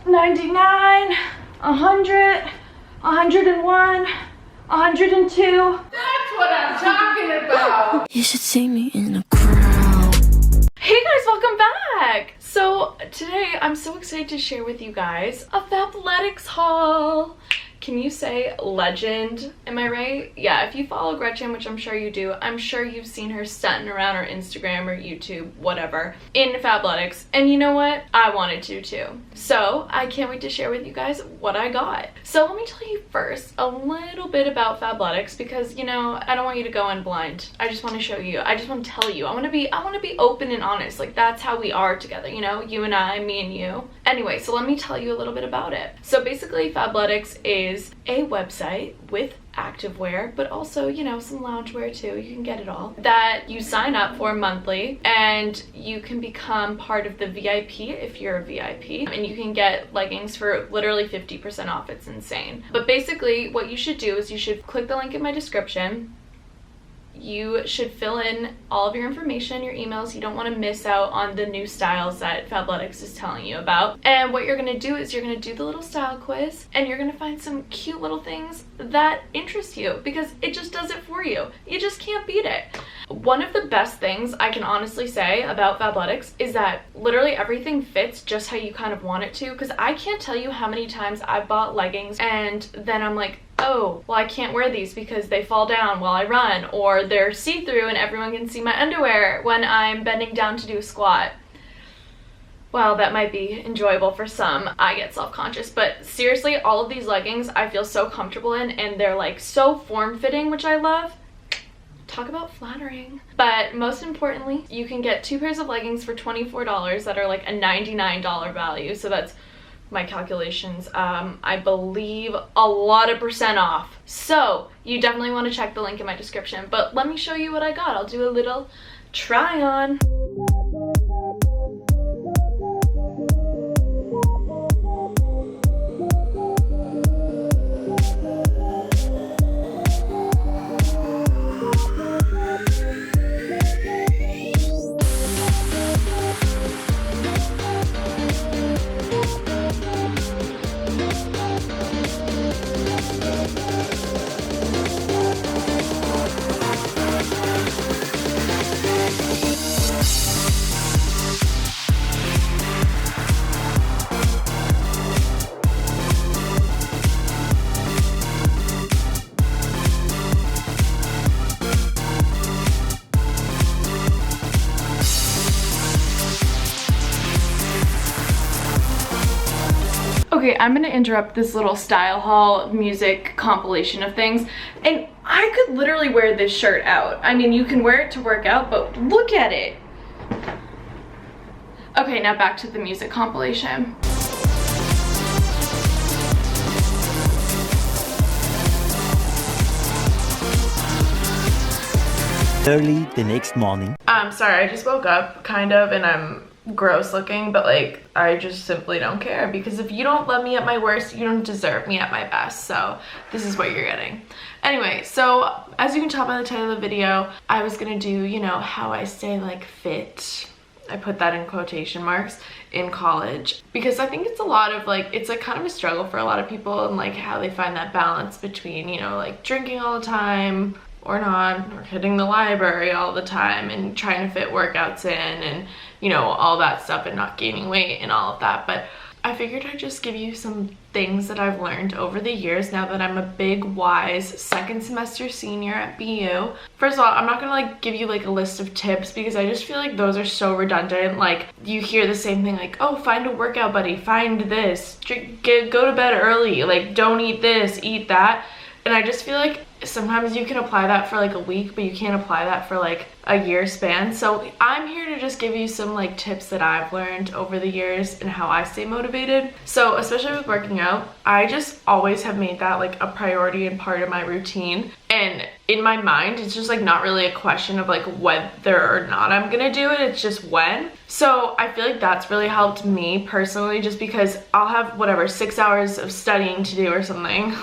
99, 100, 101, 102. That's what I'm talking about. You should see me in a crowd. Hey guys, welcome back. So today I'm so excited to share with you guys a Fabletics haul. Can you say legend? Am I right? Yeah, if you follow Gretchen, which I'm sure you do, I'm sure you've seen her stunting around her Instagram or YouTube, whatever, in Fabletics. And you know what? I wanted to too. So I can't wait to share with you guys what I got. So let me tell you first a little bit about Fabletics because, you know, I don't want you to go in blind. I just want to show you. I just want to tell you. I want to be open and honest. Like, that's how we are together, you know? You and I, me and you. Anyway, so let me tell you a little bit about it. So basically, Fabletics is a website with activewear, but also, you know, some loungewear too. You can get it all. That you sign up for monthly, and you can become part of the VIP if you're a VIP, and you can get leggings for literally 50% off. It's insane. But basically, what you should do is you should click the link in my description. You should fill in all of your information, your emails. You don't want to miss out on the new styles that Fabletics is telling you about. And what you're going to do is you're going to do the little style quiz, and you're going to find some cute little things that interest you because it just does it for you. You just can't beat it. One of the best things I can honestly say about Fabletics is that literally everything fits just how you kind of want it to, because I can't tell you how many times I've bought leggings and then I'm like, oh, well, I can't wear these because they fall down while I run, or they're see-through and everyone can see my underwear when I'm bending down to do a squat. Well, that might be enjoyable for some. I get self-conscious, but seriously, all of these leggings I feel so comfortable in, and they're like so form-fitting, which I love. Talk about flattering. But most importantly, you can get 2 pairs of leggings for $24 that are like a $99 value. So that's my calculations, I believe a lot of % off. So you definitely want to check the link in my description. But let me show you what I got. I'll do a little try on. Okay, I'm gonna interrupt this little style haul music compilation of things, and I could literally wear this shirt out. I mean, you can wear it to work out, but look at it. Okay, now back to the music compilation. Early the next morning. Sorry, I just woke up, kind of, and I'm gross looking, but like, I just simply don't care, because if you don't love me at my worst, you don't deserve me at my best. So this is what you're getting. Anyway, so as you can tell by the title of the video, I was gonna do, you know, how I stay like fit. I put that in quotation marks, in college, because I think it's a lot of like, it's like kind of a struggle for a lot of people, and like how they find that balance between, you know, like drinking all the time or not, or hitting the library all the time and trying to fit workouts in, and you know, all that stuff, and not gaining weight and all of that. But I figured I'd just give you some things that I've learned over the years now that I'm a big, wise second semester senior at BU. First of all, I'm not gonna like give you like a list of tips, because I just feel like those are so redundant. Like, you hear the same thing, like, oh, find a workout buddy, find this, go to bed early, like don't eat this, eat that. And I just feel like sometimes you can apply that for like a week, but you can't apply that for like a year span. So I'm here to just give you some like tips that I've learned over the years and how I stay motivated. So especially with working out, I just always have made that like a priority and part of my routine. And in my mind, it's just like not really a question of like whether or not I'm gonna do it, it's just when. So I feel like that's really helped me personally, just because I'll have whatever 6 hours of studying to do or something.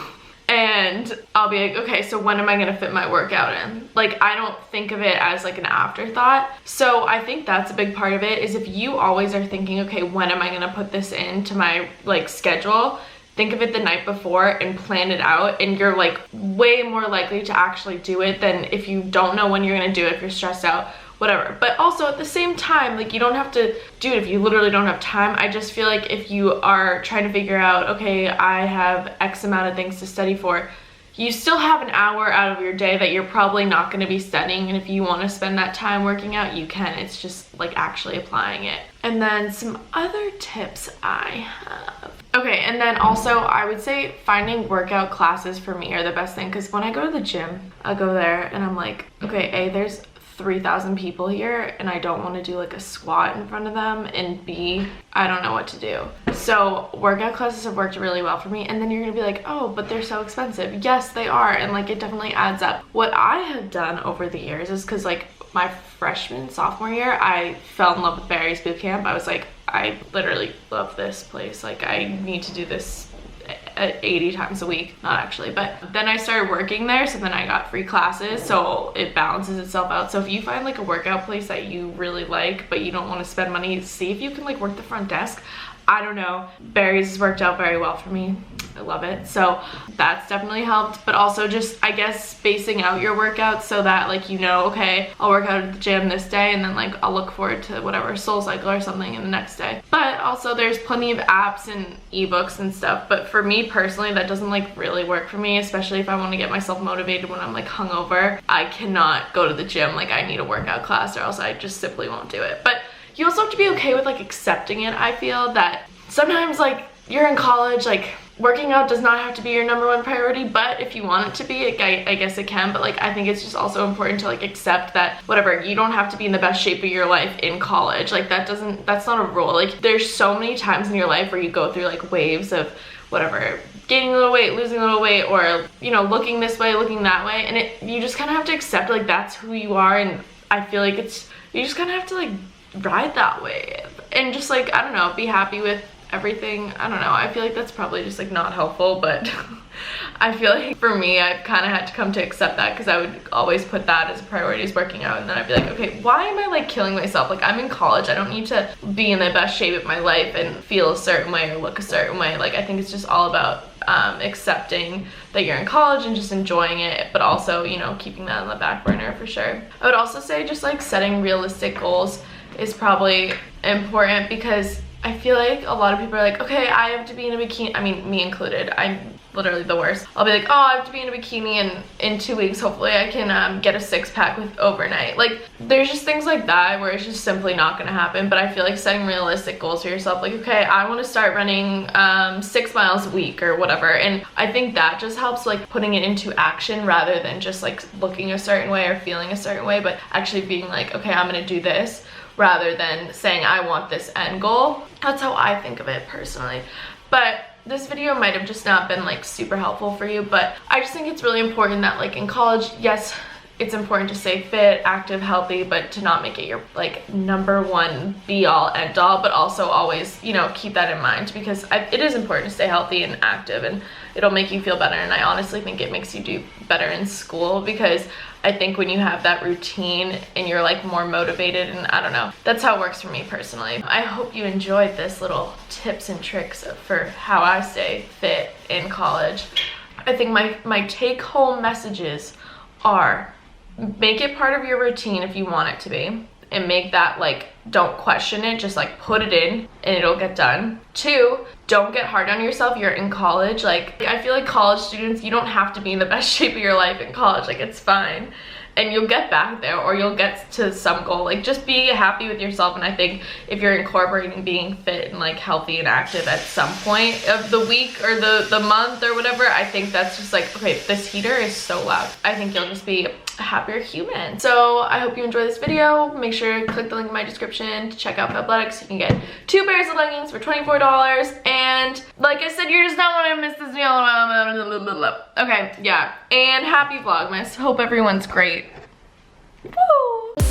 and I'll be like, okay, so when am I gonna fit my workout in? Like, I don't think of it as like an afterthought. So I think that's a big part of it, is if you always are thinking, okay, when am I gonna put this into my like schedule? Think of it the night before and plan it out, and you're like way more likely to actually do it than if you don't know when you're gonna do it, if you're stressed out, whatever. But also at the same time, like, you don't have to do it if you literally don't have time. I just feel like if you are trying to figure out, okay, I have X amount of things to study for, you still have an hour out of your day that you're probably not going to be studying, and if you want to spend that time working out, you can. It's just like actually applying it. And then some other tips I have. Okay, and then also I would say finding workout classes for me are the best thing, because when I go to the gym, I go there and I'm like, okay, A, there's 3,000 people here and I don't want to do like a squat in front of them, and B, I don't know what to do. So workout classes have worked really well for me. And then you're gonna be like, oh, but they're so expensive. Yes, they are, and like it definitely adds up. What I have done over the years is, because like my sophomore year, I fell in love with Barry's boot camp. I was like, I literally love this place, like I need to do this 80 times a week. Not actually, but then I started working there, so then I got free classes, so it balances itself out. So if you find like a workout place that you really like but you don't want to spend money, see if you can like work the front desk. I don't know, Barry's has worked out very well for me. I love it. So that's definitely helped. But also just, I guess, spacing out your workouts so that like, you know, okay, I'll work out at the gym this day, and then like I'll look forward to whatever Soul Cycle or something in the next day. But also there's plenty of apps and ebooks and stuff, but for me personally, that doesn't like really work for me, especially if I want to get myself motivated when I'm like hungover. I cannot go to the gym, like I need a workout class or else I just simply won't do it. But you also have to be okay with like accepting it. I feel that sometimes like you're in college, like working out does not have to be your #1 priority, but if you want it to be, I guess it can. But like I think it's just also important to like accept that whatever, you don't have to be in the best shape of your life in college. Like that's not a rule. Like there's so many times in your life where you go through like waves of whatever, gaining a little weight, losing a little weight, or you know, looking this way, looking that way, and you just kind of have to accept like that's who you are. And I feel like you just kind of have to like ride that way and just like, I don't know, be happy with everything. I don't know, I feel like that's probably just like not helpful, but I feel like for me, I've kind of had to come to accept that, because I would always put that as a priority, is working out, and then I'd be like, okay, why am I like killing myself? Like I'm in college, I don't need to be in the best shape of my life and feel a certain way or look a certain way. Like I think it's just all about accepting that you're in college and just enjoying it, but also, you know, keeping that on the back burner for sure. I would also say just like setting realistic goals is probably important, because I feel like a lot of people are like, okay, I have to be in a bikini. I mean, me included. I'm literally the worst. I'll be like, oh, I have to be in a bikini, and in 2 weeks, hopefully I can get a 6-pack with overnight. Like, there's just things like that where it's just simply not gonna happen. But I feel like setting realistic goals for yourself, like, okay, I want to start running 6 miles a week or whatever. And I think that just helps like putting it into action, rather than just like looking a certain way or feeling a certain way, but actually being like, okay, I'm gonna do this, rather than saying I want this end goal. That's how I think of it personally. But this video might have just not been like super helpful for you, but I just think it's really important that like in college, yes, it's important to stay fit, active, healthy, but to not make it your like #1 be all end all, but also always, you know, keep that in mind, because it is important to stay healthy and active, and it'll make you feel better. And I honestly think it makes you do better in school, because I think when you have that routine and you're like more motivated, and I don't know, that's how it works for me personally. I hope you enjoyed this little tips and tricks for how I stay fit in college. I think my take home messages are: make it part of your routine if you want it to be, and make that like, don't question it, just like put it in and it'll get done. 2, don't get hard on yourself. You're in college. Like I feel like college students, you don't have to be in the best shape of your life in college. Like it's fine, and you'll get back there, or you'll get to some goal. Like just be happy with yourself. And I think if you're incorporating being fit and like healthy and active at some point of the week or the month or whatever, I think that's just like, okay, this heater is so loud. I think you'll just be a happier human. So I hope you enjoyed this video. Make sure to click the link in my description to check out Fabletics. You can get 2 pairs of leggings for $24. And like I said, you're just not want to miss this video. Okay, yeah. And happy Vlogmas. Hope everyone's great. Woo!